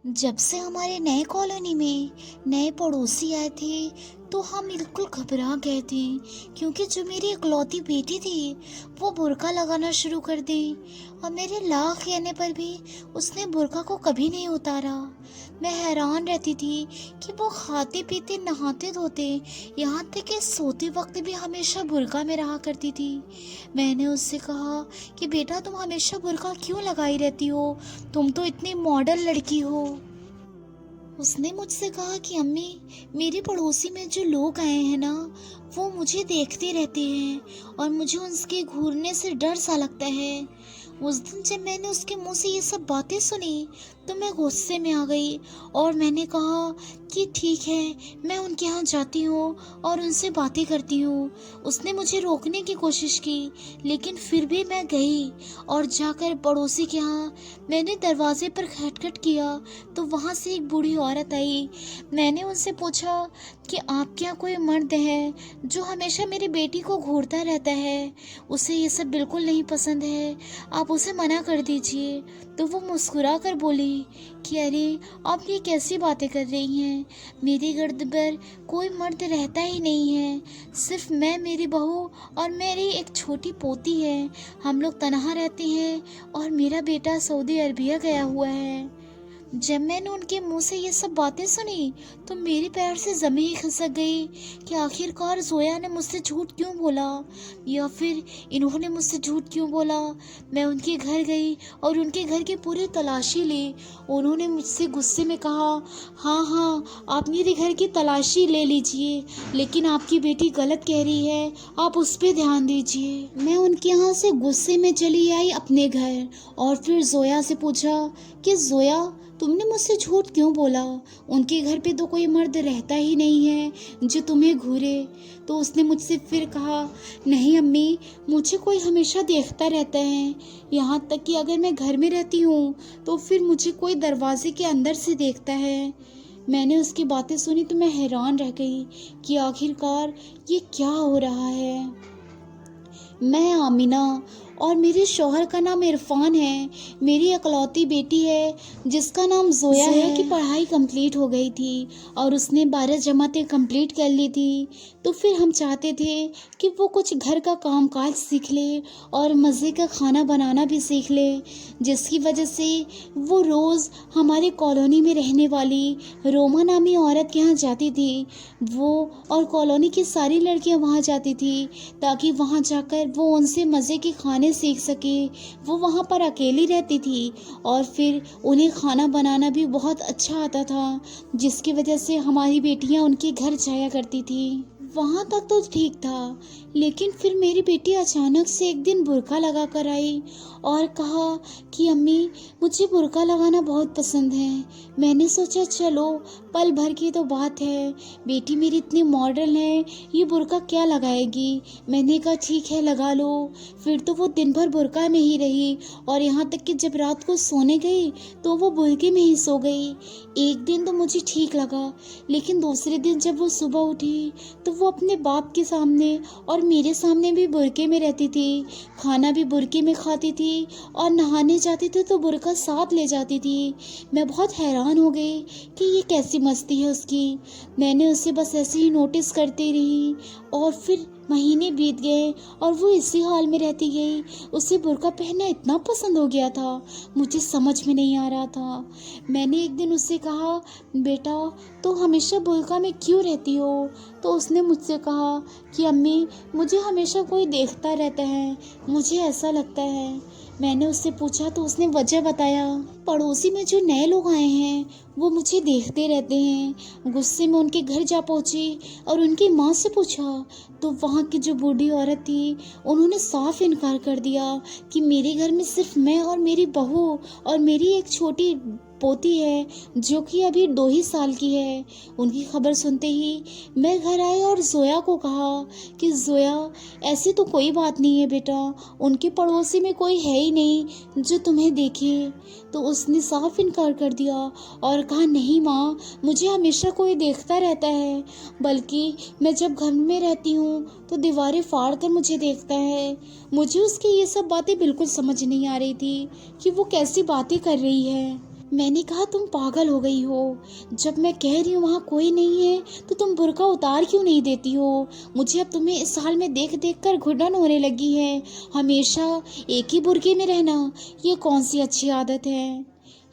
जब से हमारे नए कॉलोनी में नए पड़ोसी आए थे तो हम बिल्कुल घबरा गए थे, क्योंकि जो मेरी इकलौती बेटी थी वो बुर्का लगाना शुरू कर दी। और मेरे लाख कहने पर भी उसने बुर्का को कभी नहीं उतारा। मैं हैरान रहती थी कि वो खाते पीते नहाते धोते यहाँ तक कि सोते वक्त भी हमेशा बुर्का में रहा करती थी। मैंने उससे कहा कि बेटा, तुम हमेशा बुर्का क्यों लगाई रहती हो, तुम तो इतनी मॉडर्न लड़की हो। उसने मुझसे कहा कि अम्मी, मेरे पड़ोसी में जो लोग आए हैं ना, वो मुझे देखते रहते हैं और मुझे उनके घूरने से डर सा लगता है। उस दिन जब मैंने उसके मुंह से ये सब बातें सुनी तो मैं गुस्से में आ गई और मैंने कहा कि ठीक है, मैं उनके यहाँ जाती हूँ और उनसे बातें करती हूँ। उसने मुझे रोकने की कोशिश की, लेकिन फिर भी मैं गई और जाकर पड़ोसी के यहाँ मैंने दरवाजे पर खटखट किया तो वहाँ से एक बूढ़ी औरत आई। मैंने उनसे पूछा कि आपके यहाँ कोई मर्द है जो हमेशा मेरी बेटी को घूरता रहता है, उसे ये सब बिल्कुल नहीं पसंद है, आप उसे मना कर दीजिए। तो वो मुस्कुरा कर बोली कि अरे, आप ये कैसी बातें कर रही हैं, मेरे घर पर कोई मर्द रहता ही नहीं है, सिर्फ मैं, मेरी बहू और मेरी एक छोटी पोती है। हम लोग तनहा रहते हैं और मेरा बेटा सऊदी अरबिया गया हुआ है। जब मैंने उनके मुंह से ये सब बातें सुनी तो मेरे पैर से ज़मीन खिसक गई कि आखिरकार जोया ने मुझसे झूठ क्यों बोला, या फिर इन्होंने मुझसे झूठ क्यों बोला। मैं उनके घर गई और उनके घर की पूरी तलाशी ली। उन्होंने मुझसे गुस्से में कहा, हाँ हाँ, आप मेरे घर की तलाशी ले लीजिए, लेकिन आपकी बेटी गलत कह रही है, आप उस पर ध्यान दीजिए। मैं उनके यहाँ से गुस्से में चली आई अपने घर और फिर जोया से पूछा कि जोया, तुमने मुझसे झूठ क्यों बोला, उनके घर पे तो कोई मर्द रहता ही नहीं है जो तुम्हें घूरे। तो उसने मुझसे फिर कहा, नहीं अम्मी, मुझे कोई हमेशा देखता रहता है, यहाँ तक कि अगर मैं घर में रहती हूँ तो फिर मुझे कोई दरवाजे के अंदर से देखता है। मैंने उसकी बातें सुनी तो मैं हैरान रह गई कि आखिरकार ये क्या हो रहा है। मैं आमिना और मेरे शौहर का नाम इरफान है। मेरी इकलौती बेटी है जिसका नाम जोया है की पढ़ाई कंप्लीट हो गई थी और उसने 12 जमातें कंप्लीट कर ली थी। तो फिर हम चाहते थे कि वो कुछ घर का कामकाज सीख ले और मज़े का खाना बनाना भी सीख ले, जिसकी वजह से वो रोज़ हमारी कॉलोनी में रहने वाली रोमा नामी औरत के यहाँ जाती थी। वो और कॉलोनी की सारी लड़कियाँ वहाँ जाती थी ताकि वहाँ जाकर वो उनसे मज़े के खाने सीख सके। वो वहाँ पर अकेली रहती थी और फिर उन्हें खाना बनाना भी बहुत अच्छा आता था, जिसकी वजह से हमारी बेटियाँ उनके घर जाया करती थी। वहाँ तक तो ठीक था, लेकिन फिर मेरी बेटी अचानक से एक दिन बुर्का लगा कर आई और कहा कि अम्मी, मुझे बुर्का लगाना बहुत पसंद है। मैंने सोचा चलो, पल भर की तो बात है, बेटी मेरी इतनी मॉडर्न है, ये बुर्का क्या लगाएगी। मैंने कहा ठीक है, लगा लो। फिर तो वो दिन भर बुर्का में ही रही और यहाँ तक कि जब रात को सोने गई तो वो बुर्के में ही सो गई। एक दिन तो मुझे ठीक लगा, लेकिन दूसरे दिन जब वो सुबह उठी तो वो अपने बाप के सामने और मेरे सामने भी बुर्के में रहती थी, खाना भी बुर्के में खाती थी और नहाने जाती थी तो बुर्का साथ ले जाती थी। मैं बहुत हैरान हो गई कि ये कैसी मस्ती है उसकी। मैंने उसे बस ऐसे ही नोटिस करती रही और फिर महीने बीत गए और वो इसी हाल में रहती गई। उसे बुर्का पहनना इतना पसंद हो गया था, मुझे समझ में नहीं आ रहा था। मैंने एक दिन उससे कहा, बेटा, तो हमेशा बुर्का में क्यों रहती हो। तो उसने मुझसे कहा कि अम्मी, मुझे हमेशा कोई देखता रहता है, मुझे ऐसा लगता है। मैंने उससे पूछा तो उसने वजह बताया। पड़ोसी में जो नए लोग आए हैं वो मुझे देखते रहते हैं। गुस्से में उनके घर जा पहुंची और उनकी माँ से पूछा तो वहाँ की जो बूढ़ी औरत थी उन्होंने साफ इनकार कर दिया कि मेरे घर में सिर्फ मैं और मेरी बहू और मेरी एक छोटी पोती है जो कि अभी 2 ही साल की है। उनकी खबर सुनते ही मैं घर आई और जोया को कहा कि जोया, ऐसी तो कोई बात नहीं है बेटा, उनके पड़ोसी में कोई है ही नहीं जो तुम्हें देखे। तो उसने साफ इनकार कर दिया और कहा, नहीं माँ, मुझे हमेशा कोई देखता रहता है, बल्कि मैं जब घर में रहती हूँ तो दीवारें फाड़ कर मुझे देखता है। मुझे उसकी ये सब बातें बिल्कुल समझ नहीं आ रही थी कि वो कैसी बातें कर रही है। मैंने कहा तुम पागल हो गई हो। जब मैं कह रही हूँ वहाँ कोई नहीं है तो तुम बुर्का उतार क्यों नहीं देती हो। मुझे अब तुम्हें इस हाल में देख देख कर घुटन होने लगी है। हमेशा एक ही बुर्के में रहना ये कौन सी अच्छी आदत है।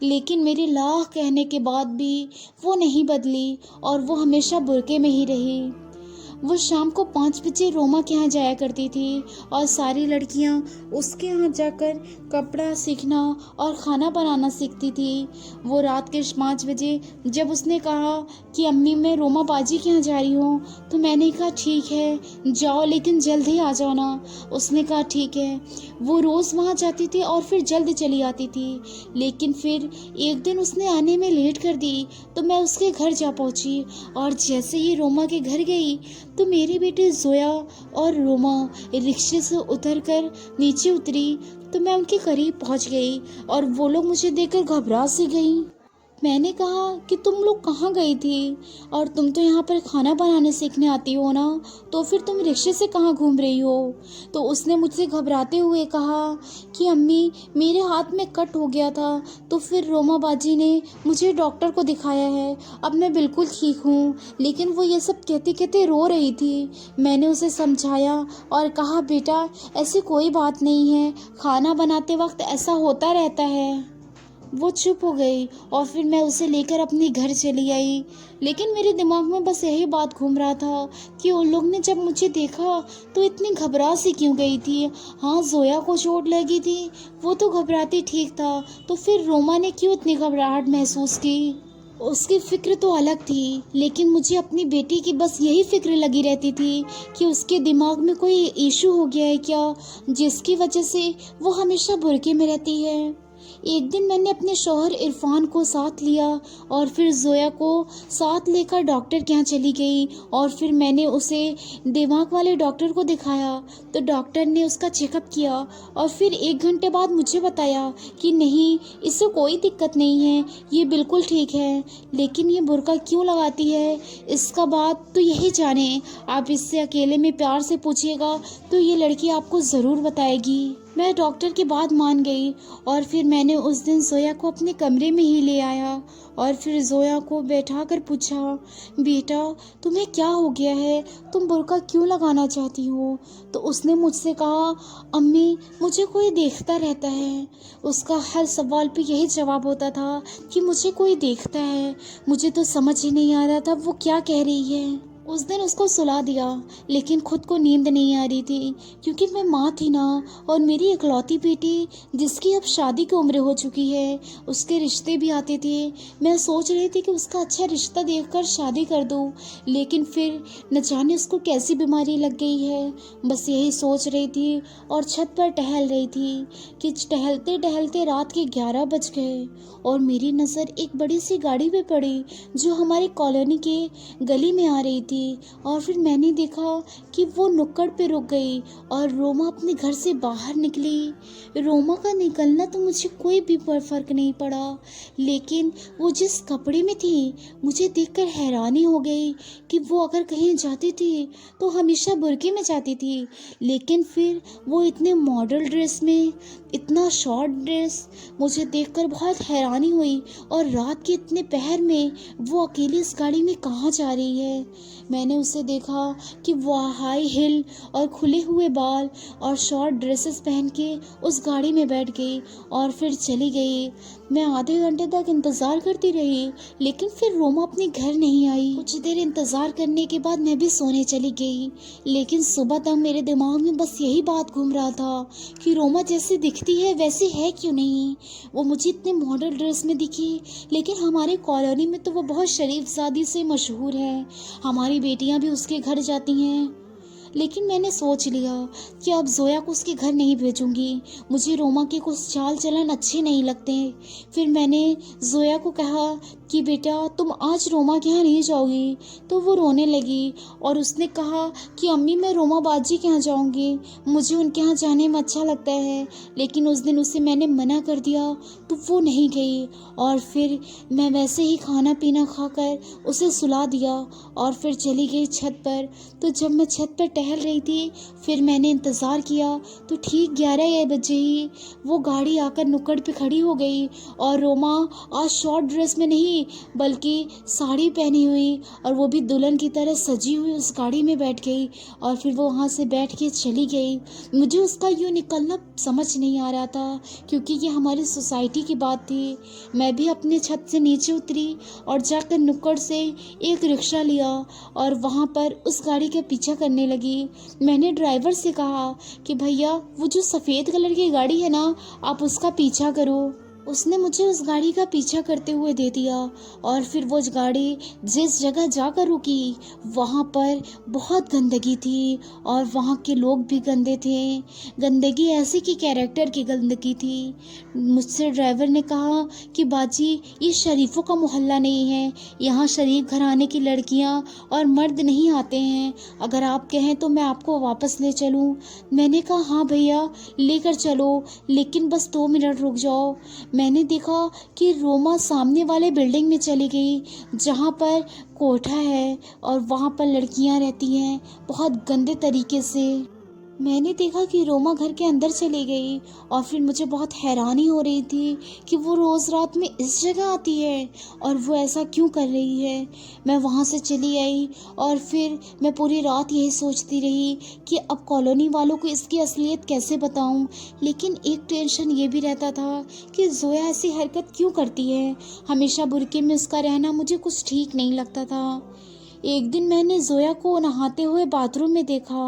लेकिन मेरे लाख कहने के बाद भी वो नहीं बदली और वो हमेशा बुर्के में ही रही। वो शाम को 5 बजे रोमा के यहाँ जाया करती थी और सारी लड़कियाँ उसके यहाँ जाकर कपड़ा सीखना और खाना बनाना सीखती थी। वो रात के 5 बजे जब उसने कहा कि अम्मी मैं रोमा बाजी के यहाँ जा रही हूँ तो मैंने कहा ठीक है जाओ लेकिन जल्द ही आ जाना। उसने कहा ठीक है। वो रोज़ वहाँ जाती थी और फिर जल्द चली आती थी। लेकिन फिर एक दिन उसने आने में लेट कर दी तो मैं उसके घर जा पहुँची और जैसे ही रोमा के घर गई तो मेरी बेटी जोया और रोमा रिक्शे से उतरकर नीचे उतरी तो मैं उनके करीब पहुंच गई और वो लोग मुझे देखकर घबरा सी गई। मैंने कहा कि तुम लोग कहाँ गई थी और तुम तो यहाँ पर खाना बनाने सीखने आती हो ना, तो फिर तुम रिक्शे से कहाँ घूम रही हो। तो उसने मुझसे घबराते हुए कहा कि अम्मी मेरे हाथ में कट हो गया था तो फिर रोमा बाजी ने मुझे डॉक्टर को दिखाया है, अब मैं बिल्कुल ठीक हूँ। लेकिन वो ये सब कहते कहते रो रही थी। मैंने उसे समझाया और कहा बेटा ऐसी कोई बात नहीं है, खाना बनाते वक्त ऐसा होता रहता है। वो चुप हो गई और फिर मैं उसे लेकर अपने घर चली आई। लेकिन मेरे दिमाग में बस यही बात घूम रहा था कि उन लोग ने जब मुझे देखा तो इतनी घबरा सी क्यों गई थी। हाँ जोया को चोट लगी थी वो तो घबराती ठीक था, तो फिर रोमा ने क्यों इतनी घबराहट महसूस की। उसकी फिक्र तो अलग थी लेकिन मुझे अपनी बेटी की बस यही फिक्र लगी रहती थी कि उसके दिमाग में कोई इशू हो गया है क्या, जिसकी वजह से वो हमेशा बुर्के में रहती है। एक दिन मैंने अपने शौहर इरफान को साथ लिया और फिर जोया को साथ लेकर डॉक्टर के यहाँ चली गई और फिर मैंने उसे दिमाग वाले डॉक्टर को दिखाया तो डॉक्टर ने उसका चेकअप किया और फिर 1 घंटे बाद मुझे बताया कि नहीं इससे कोई दिक्कत नहीं है, ये बिल्कुल ठीक है। लेकिन ये बुर्का क्यों लगाती है इसका बात तो यही जाने। आप इससे अकेले में प्यार से पूछिएगा तो ये लड़की आपको ज़रूर बताएगी। मैं डॉक्टर की बात मान गई और फिर मैंने उस दिन जोया को अपने कमरे में ही ले आया और फिर जोया को बैठा कर पूछा बेटा तुम्हें क्या हो गया है, तुम बुर्का क्यों लगाना चाहती हो। तो उसने मुझसे कहा अम्मी मुझे कोई देखता रहता है। उसका हर सवाल पे यही जवाब होता था कि मुझे कोई देखता है। मुझे तो समझ ही नहीं आ रहा था वो क्या कह रही है। उस दिन उसको सुला दिया लेकिन खुद को नींद नहीं आ रही थी क्योंकि मैं माँ थी ना और मेरी इकलौती बेटी जिसकी अब शादी की उम्र हो चुकी है उसके रिश्ते भी आते थे। मैं सोच रही थी कि उसका अच्छा रिश्ता देखकर शादी कर दूँ, लेकिन फिर न जाने उसको कैसी बीमारी लग गई है। बस यही सोच रही थी और छत पर टहल रही थी कि टहलते टहलते रात के 11 बज गए और मेरी नज़र एक बड़ी सी गाड़ी पे पड़ी जो हमारी कॉलोनी के गली में आ रही थी। और फिर मैंने देखा कि वो नुक्कड़ पे रुक गई और रोमा अपने घर से बाहर निकली। रोमा का निकलना तो मुझे कोई भी फर्क नहीं पड़ा, लेकिन वो जिस कपड़े में थी मुझे देखकर हैरानी हो गई कि वो अगर कहीं जाती थी तो हमेशा बुर्के में जाती थी, लेकिन फिर वो इतने मॉडल ड्रेस में, इतना शॉर्ट ड्रेस, मुझे देखकर बहुत हैरानी हुई। और रात के इतने पहर में वो अकेली इस गाड़ी में कहाँ जा रही है। मैंने उसे देखा कि वो हाई हिल और खुले हुए बाल और शॉर्ट ड्रेसेस पहन के उस गाड़ी में बैठ गई और फिर चली गई। मैं आधे घंटे तक इंतज़ार करती रही लेकिन फिर रोमा अपने घर नहीं आई। कुछ देर इंतज़ार करने के बाद मैं भी सोने चली गई, लेकिन सुबह तक मेरे दिमाग में बस यही बात घूम रहा था कि रोमा जैसी दिखती है वैसी है क्यों नहीं। वो मुझे इतने मॉडल ड्रेस में दिखी लेकिन हमारे कॉलोनी में तो वो बहुत शरीफजादी से मशहूर है, हमारी बेटियां भी उसके घर जाती हैं। लेकिन मैंने सोच लिया कि अब जोया को उसके घर नहीं भेजूंगी, मुझे रोमा के कुछ चाल चलन अच्छे नहीं लगते। फिर मैंने जोया को कहा कि बेटा तुम आज रोमा के यहाँ नहीं जाओगी, तो वो रोने लगी और उसने कहा कि अम्मी मैं रोमा बाजी के यहाँ जाऊँगी, मुझे उनके यहाँ जाने में अच्छा लगता है। लेकिन उस दिन उसे मैंने मना कर दिया तो वो नहीं गई और फिर मैं वैसे ही खाना पीना खाकर उसे सुला दिया और फिर चली गई छत पर। तो जब मैं छत पर टहल रही थी। फिर मैंने इंतज़ार किया तो ठीक 11 बजे ही वो गाड़ी आकर नुक्कड़ पे खड़ी हो गई। और रोमा आज शॉर्ट ड्रेस में नहीं बल्कि साड़ी पहनी हुई और वो भी दुल्हन की तरह सजी हुई उस गाड़ी में बैठ गई और फिर वो वहाँ से बैठ के चली गई। मुझे उसका यूँ निकलना समझ नहीं आ रहा था क्योंकि ये हमारी सोसाइटी की बात थी। मैं भी अपने छत से नीचे उतरी और जाकर नुक्कड़ से एक रिक्शा लिया और वहाँ पर उस गाड़ी का पीछा करने लगी। मैंने ड्राइवर से कहा कि भैया वो जो सफ़ेद कलर की गाड़ी है ना, आप उसका पीछा करो। उसने मुझे उस गाड़ी का पीछा करते हुए दे दिया और फिर वो गाड़ी जिस जगह जाकर रुकी वहाँ पर बहुत गंदगी थी और वहाँ के लोग भी गंदे थे। गंदगी ऐसी कि कैरेक्टर की गंदगी थी। मुझसे ड्राइवर ने कहा कि बाजी ये शरीफों का मोहल्ला नहीं है, यहाँ शरीफ घराने की लड़कियाँ और मर्द नहीं आते हैं। अगर आप कहें तो मैं आपको वापस ले चलूँ। मैंने कहा हाँ भैया लेकर चलो, लेकिन बस 2 मिनट रुक जाओ। मैंने देखा कि रोमा सामने वाले बिल्डिंग में चली गई जहाँ पर कोठा है और वहाँ पर लड़कियाँ रहती हैं बहुत गंदे तरीके से। मैंने देखा कि रोमा घर के अंदर चली गई और फिर मुझे बहुत हैरानी हो रही थी कि वो रोज़ रात में इस जगह आती है और वो ऐसा क्यों कर रही है। मैं वहाँ से चली आई और फिर मैं पूरी रात यही सोचती रही कि अब कॉलोनी वालों को इसकी असलियत कैसे बताऊं। लेकिन एक टेंशन ये भी रहता था कि जोया ऐसी हरकत क्यों करती है। हमेशा बुर्के में उसका रहना मुझे कुछ ठीक नहीं लगता था। एक दिन मैंने जोया को नहाते हुए बाथरूम में देखा।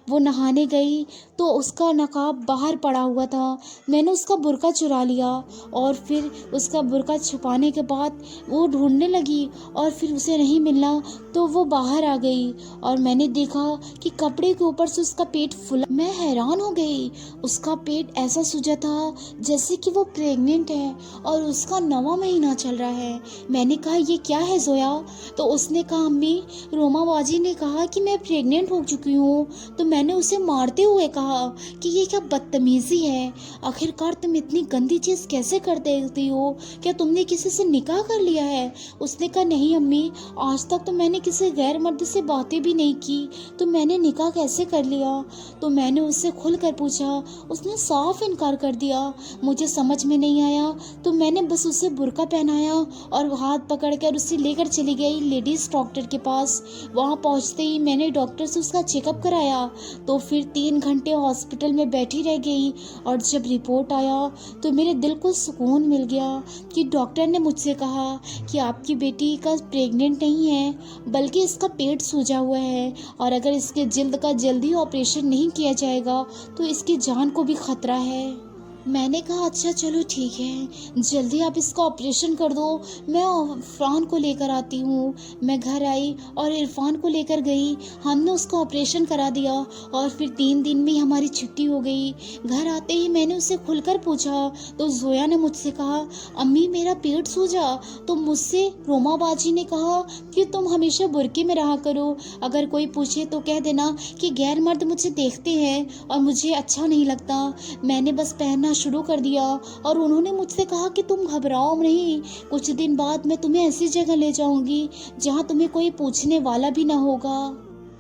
वो नहाने गई तो उसका नकाब बाहर पड़ा हुआ था। मैंने उसका बुर्का चुरा लिया और फिर उसका बुर्का छुपाने के बाद वो ढूंढने लगी और फिर उसे नहीं मिला तो वो बाहर आ गई और मैंने देखा कि कपड़े के ऊपर से उसका पेट फूला। मैं हैरान हो गई। उसका पेट ऐसा सूजा था जैसे कि वो प्रेग्नेंट है और उसका 9वां महीना चल रहा है। मैंने कहा ये क्या है जोया? तो उसने कहा अम्मी रोमा बाजी ने कहा कि मैं प्रेग्नेंट हो चुकी हूँ। तो मैंने उसे मारते हुए कहा कि ये क्या बदतमीजी है, आखिरकार तुम इतनी गंदी चीज़ कैसे कर देती हो? क्या तुमने किसी से निकाह कर लिया है? उसने कहा नहीं अम्मी, आज तक तो मैंने किसी गैर मर्द से बातें भी नहीं की, तो मैंने निकाह कैसे कर लिया? तो मैंने उससे खुलकर पूछा। उसने साफ इनकार कर दिया। मुझे समझ में नहीं आया तो मैंने बस उसे बुर्का पहनाया और हाथ पकड़कर उसे लेकर चली गई लेडीज़ डॉक्टर के पास। वहाँ पहुँचते ही मैंने डॉक्टर से उसका चेकअप कराया तो फिर 3 घंटे हॉस्पिटल में बैठी रह गई और जब रिपोर्ट आया तो मेरे दिल को सुकून मिल गया कि डॉक्टर ने मुझसे कहा कि आपकी बेटी का प्रेग्नेंट नहीं है बल्कि इसका पेट सूजा हुआ है और अगर इसके जल्द का जल्दी ऑपरेशन नहीं किया जाएगा तो इसकी जान को भी खतरा है। मैंने कहा अच्छा चलो ठीक है, जल्दी आप इसका ऑपरेशन कर दो, मैं इरफान को लेकर आती हूँ। मैं घर आई और इरफान को लेकर गई। हमने उसका ऑपरेशन करा दिया और फिर 3 दिन में हमारी छुट्टी हो गई। घर आते ही मैंने उससे खुलकर पूछा तो जोया ने मुझसे कहा अम्मी मेरा पेट सूजा। तो मुझसे रोमा बाजी ने कहा कि तुम हमेशा बुर्के में रहा करो, अगर कोई पूछे तो कह देना कि गैर मर्द मुझे देखते हैं और मुझे अच्छा नहीं लगता। मैंने बस पहनना शुरू कर दिया और उन्होंने मुझसे कहा कि तुम घबराओ नहीं, कुछ दिन बाद मैं तुम्हें ऐसी जगह ले जाऊंगी जहां तुम्हें कोई पूछने वाला भी ना होगा।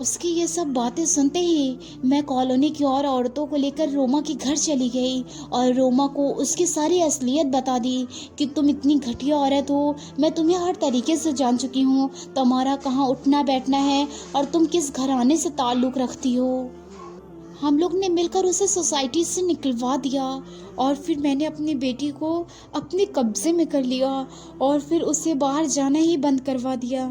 उसकी ये सब बातें सुनते ही मैं कॉलोनी की और औरतों को लेकर रोमा के घर चली गई और रोमा को उसकी सारी असलियत बता दी कि तुम इतनी घटिया औरत हो, मैं तुम्हें हर तरीके से जान चुकी हूँ, तुम्हारा कहाँ उठना बैठना है और तुम किस घराने से ताल्लुक़ रखती हो। हम लोग ने मिलकर उसे सोसाइटी से निकलवा दिया और फिर मैंने अपनी बेटी को अपने कब्जे में कर लिया और फिर उसे बाहर जाना ही बंद करवा दिया।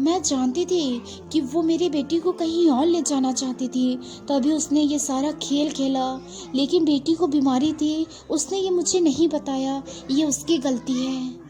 मैं जानती थी कि वो मेरी बेटी को कहीं और ले जाना चाहती थी, तभी उसने ये सारा खेल खेला। लेकिन बेटी को बीमारी थी, उसने ये मुझे नहीं बताया, ये उसकी गलती है।